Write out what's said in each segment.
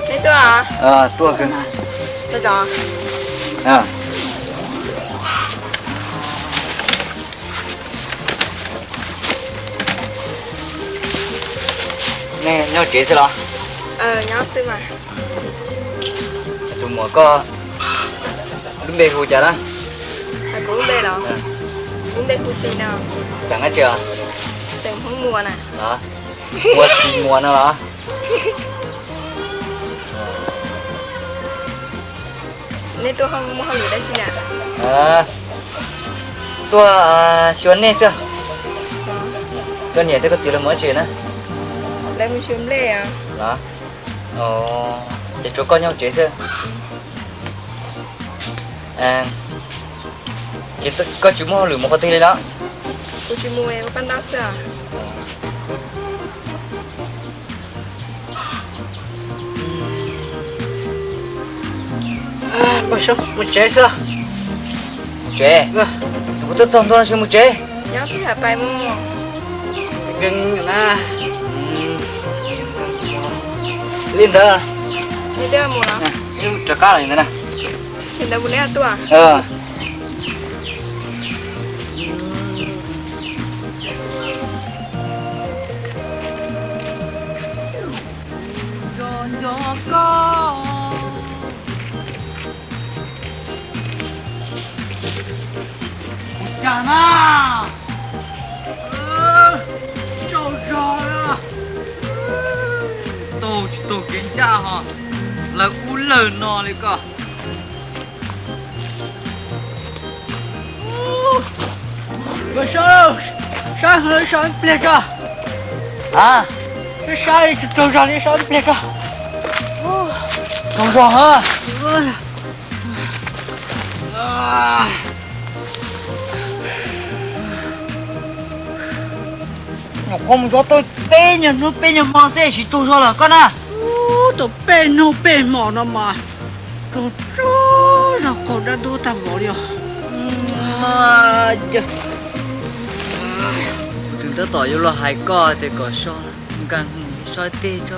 Lấy tua à? Tua cơ. Tôi chọn. Nè, nhau chế sao đó? Nhau xưa mà. Tụi mua có đứng bê hù chả đó. Cũng bê đó. Cũng bê hù xì nào. Chẳng hết chưa? Xem không mua nè. Đó. Mua xì mua nó đó. Nên tôi không mua được đấy chị nè. Tôi xuống nè chưa? Tôi nhảy tới có tiền là mới chuyện á. Đây mình xuống lê à? Đó. Để chỗ con nhau chế chưa? Kita có chú mua lửa một con tê đó. Cô chú mua em con đau sao? Bao sao? Một chế sao? Một chế? Tôi tôi toàn toàn là một chế. Nhớ thì hả bài mua. Gừng à. Lên đó. Lên đó mua nó. Yêu trả cá này nè. Hiện tại muốn lấy tua à? Cho con chà na trời à tôi kiến cha hả là u lờ nọ này cả Bữa sao sao hơi sao plek à cái sai tôi ra đi sao plek à Không rõ hả? Nó không rõ tôi bê nhà mà thế chỉ tôi rõ là con à tôi bê mỏ nó mà tôi rõ là con đã đua tầm bỏ đi mà Chúng ta tỏ vô là hai co thì có so càng soi tê cho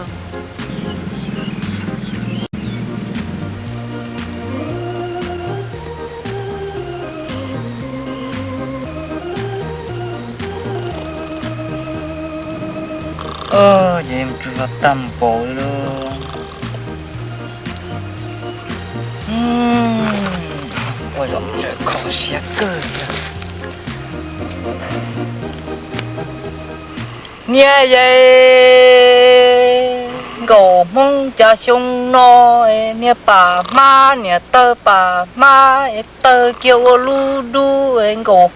vậy em chú là tầm bộ luôn ôi dồi trời khó xé cơ nghe vậy gầu mong cha sông nó nghe bà má nghe tơ bà má tơ kêu lu đu gầu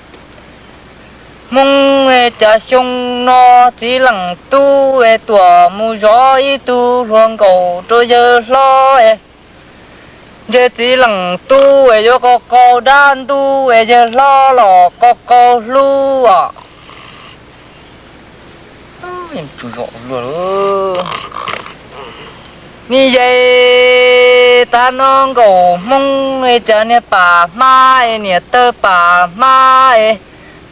mong cha sông nó chỉ lằng tu tua mu gió tu luôn gầu trôi giờ lo giờ chỉ lằng tu cho có đan tu giờ lo lò có lu à em chủ rõ rồi như vậy ta non gầu mong cha nè bà má nè tơ bà má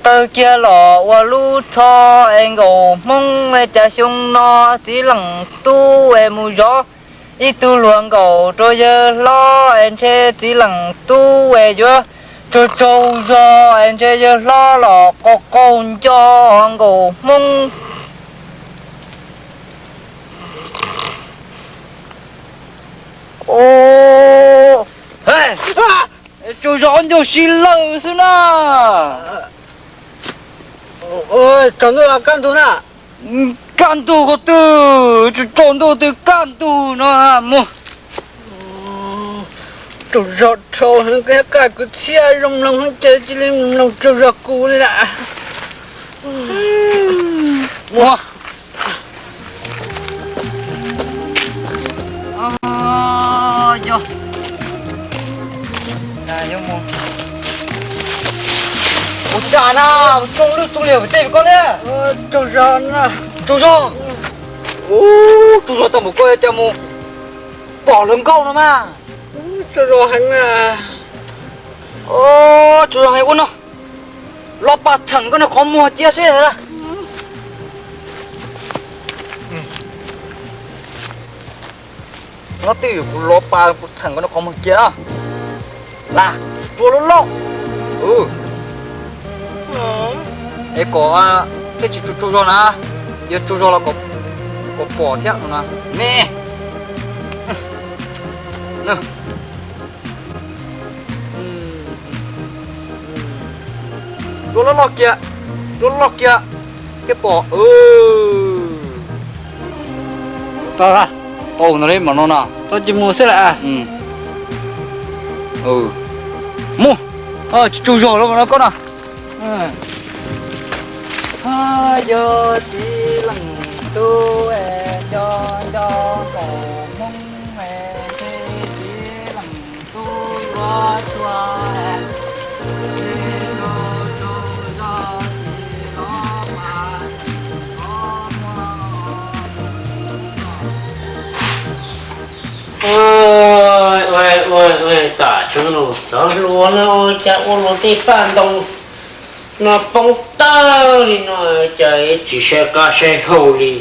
tơ kia lò qua lu cho em gầu mong cha sung nó chỉ lằng tu em mu gió ít tu luôn gầu rồi giờ lo em chơi chỉ lằng tu em cho trâu cho em chơi giờ lo lò có con cho gầu mong ô hey chú rón cho xin lỗi xin à ôi chẳng được là can thủ nè can tu có từ trốn đâu từ can tu nó mua trâu rọt trâu cái cái chia rong rong không chơi chỉ lên rong trâu rọt cũ lại mua vô này vô mua một trà nào trong lúc tôi liều phải tìm con đấy trâu rọt nè chú rô chú rô tao một coi cho mua bỏ lưng câu nó mà trâu rọt hành à chú rô hay quân nó lo bạt thẳng con nó khó mua chia sẻ rồi đó nó tiêu của lô ba của thằng nó không một kia là tua lô lô ấy có cái chú chú rồi nè giờ chú rồi là có bỏ chết rồi nè nè tua lô lô kia cái bỏ tao ra nó đấy mà nó nào tao chỉ mua xe lại mua chú rồi nó có nào giờ chỉ lần tu cho cổ mông chỉ lần tu lo cho ôi tả chúng nó luôn nó chả uống tí pan đông nó bông tơ thì nó chạy chỉ xe cá xe hầu đi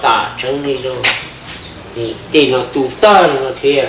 tả chúng đi đâu thì nó tụ tơ nó thiệt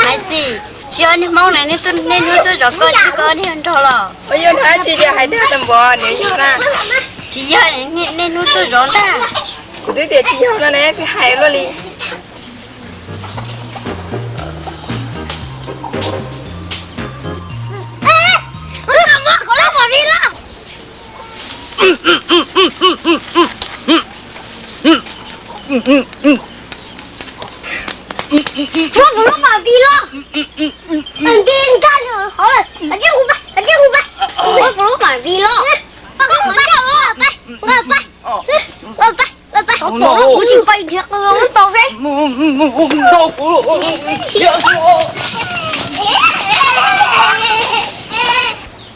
Hải gì? Chị ơi, mong này nên nuôi tôi rõ con thì hơn thôi là. bây giờ hả chị giờ hãy đưa tầm bò nếu như ra Chị ơi, nên nuôi tôi rõ ra. của tôi để chị không nó này cái hãy luôn đi Có lắm bỏ đi lắm. Nó lúc mà đi lo anh điên can rồi hỏi là anh kia hụt bay nó lúc mà đi lo không phải đâu nó cũng chịu bay được nó to đấy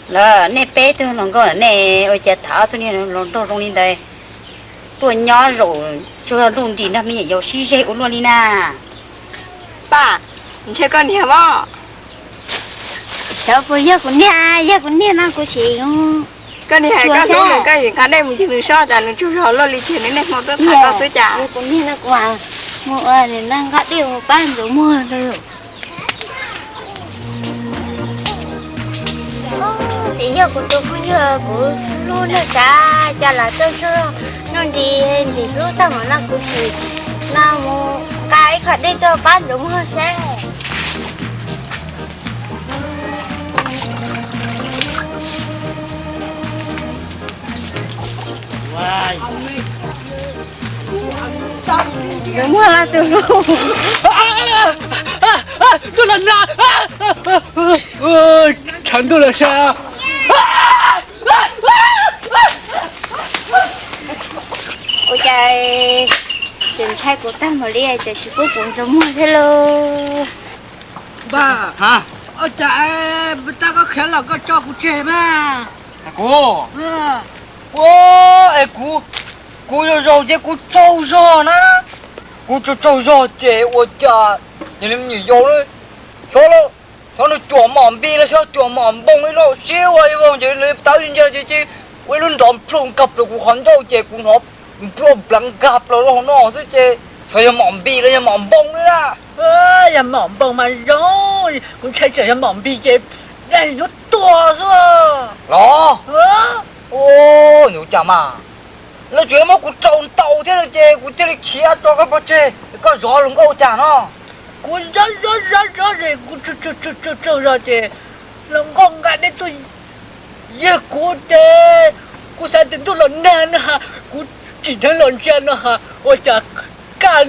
là nè bé tôi nó có nè ôi cha tháo tôi nè nó to trong đi đây tôi nhỏ rồi cho luôn đi nó mới nhiều xí xí luôn đi nè bà chơi con hiểu không sao bây giờ con nè nó có gì không con đi hãy con xuống được cái gì cái đây mình chỉ được so trả được chút rồi lo lý chuyện này một tôi thả con sữa trả con nè nó quà mua để năng gắt điều bán rồi mua rồi thì giờ của tôi cũng giờ của luôn là cha là tôi chưa nó đi lúc tao mà nó cũng gì nào một cái khởi đi tôi bán đúng hơn xe đúng là tôi luôn tôi lần nào chẳng tôi là sao ôi trời chuyện trai của ta mà đi chạy chỉ có cũng giống mua thế lô ba hả cha ta có khéo là có cho cụ trẻ mà cô cô rồi chứ cô trâu rồi nè cô trâu rồi chị ôi trời nhìn em nhìn vô đấy cho nó chùa mỏm bi là sao chùa mỏm bông ấy nó siêu ấy không chị lên tao nhìn giờ chị quay luôn đòn plong cặp rồi cũng hoàn đâu chị cũng họp plong blanc cặp rồi nó chứ chị thôi mỏm bi là mỏm bông đấy à giờ mỏm bông mà rồi cũng chạy chạy mỏm bi chị đây nó to rồi đó ô nhiều chả mà nó chuyện mà cũng trâu tàu thế là chị cũng chơi kia cho các bác chị có gió lùng câu chả nó cũng rất rồi cũng chưa rồi chị lòng con gái đấy tôi giờ cũng thế cũng sao đến tôi lần này nữa hả cũng chỉ thấy lần trên nữa hả ôi chà 干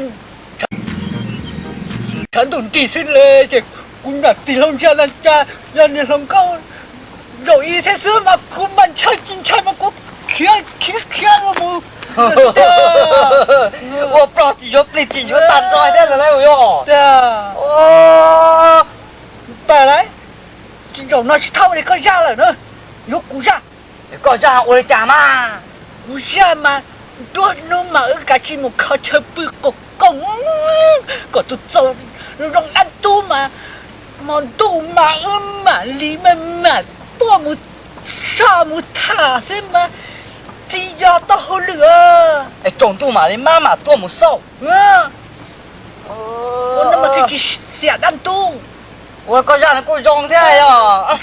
传统地势嘞，这古那地方家那家让你能够容易才是嘛，古蛮唱进唱嘛，古看了不？我不知道几个被进球弹出来的来哟。对啊，哦，本来这种那是他们的个下了呢，有股下，搞这我的家嘛，股下嘛，多弄嘛，个起木靠车不个拱，个都走，让俺多嘛，嘛多嘛嘛里面嘛多么啥么他什么。只要到后了，哎，中度嘛，你妈妈多么瘦，我那么自己下蛋多，我搞这样的故装的呀，